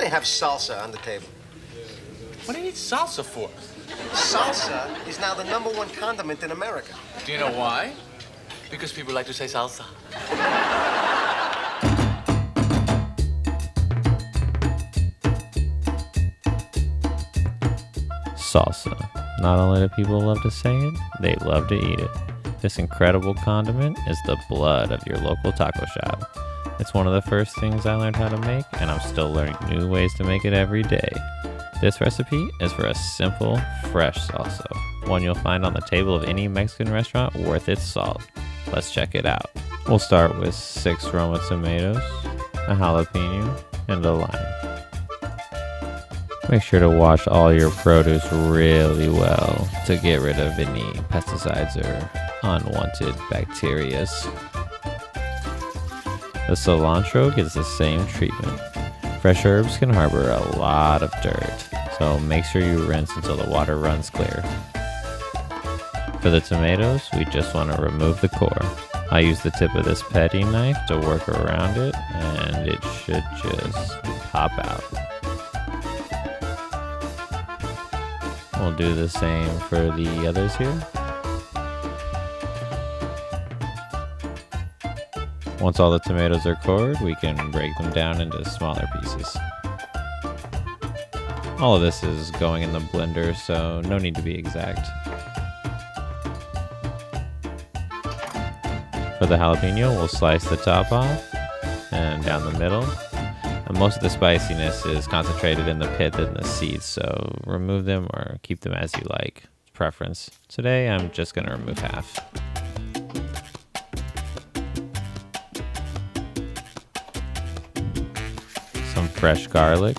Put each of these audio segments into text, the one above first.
they have salsa on the table? What do you need salsa for? Salsa is now the #1 condiment in America. Do you know why? Because people like to say salsa. Salsa. Not only do people love to say it, they love to eat it. This incredible condiment is the blood of your local taco shop. It's one of the first things I learned how to make, and I'm still learning new ways to make it every day. This recipe is for a simple, fresh salsa, one you'll find on the table of any Mexican restaurant worth its salt. Let's check it out. We'll start with 6 Roma tomatoes, a jalapeno, and a lime. Make sure to wash all your produce really well to get rid of any pesticides or unwanted bacteria. The cilantro gets the same treatment. Fresh herbs can harbor a lot of dirt, so make sure you rinse until the water runs clear. For the tomatoes, we just want to remove the core. I use the tip of this petty knife to work around it, and it should just pop out. We'll do the same for the others here. Once all the tomatoes are cored, we can break them down into smaller pieces. All of this is going in the blender, so no need to be exact. For the jalapeno, we'll slice the top off and down the middle. And most of the spiciness is concentrated in the pith and the seeds, so remove them or keep them as you like. Preference. Today, I'm just going to remove half. Some fresh garlic.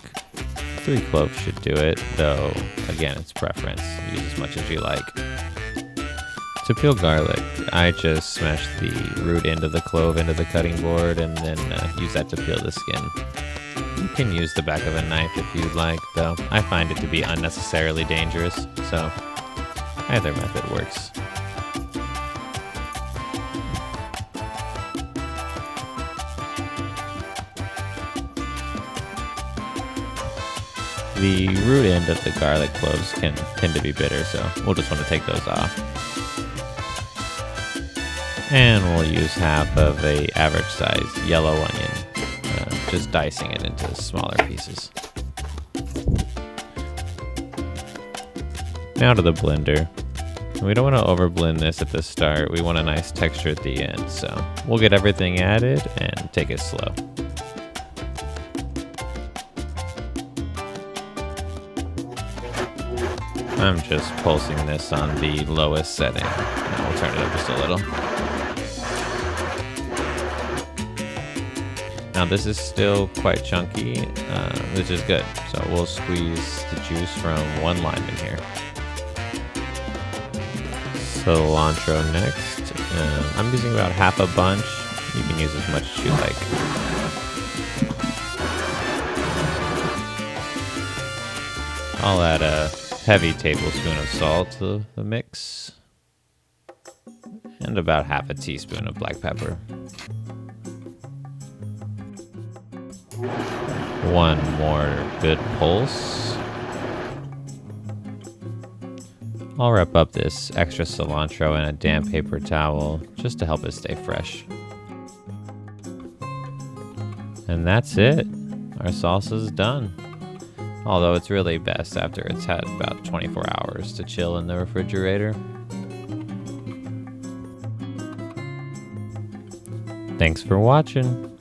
3 cloves should do it, though again, it's preference. Use as much as you like. To peel garlic, I just smash the root end of the clove into the cutting board and then use that to peel the skin. You can use the back of a knife if you'd like, though I find it to be unnecessarily dangerous, so either method works. The root end of the garlic cloves can tend to be bitter, so we'll just want to take those off. And we'll use half of a average size yellow onion, just dicing it into smaller pieces. Now to the blender. We don't want to overblend this at the start. We want a nice texture at the end, so we'll get everything added and take it slow. I'm just pulsing this on the lowest setting. Now we'll turn it up just a little. Now this is still quite chunky, which is good. So we'll squeeze the juice from 1 lime in here. Cilantro next. I'm using about half a bunch. You can use as much as you like. I'll add a heavy tablespoon of salt to the mix. And about half a teaspoon of black pepper. 1 more good pulse. I'll wrap up this extra cilantro in a damp paper towel just to help it stay fresh. And that's it. Our salsa's done. Although it's really best after it's had about 24 hours to chill in the refrigerator. Thanks for watching.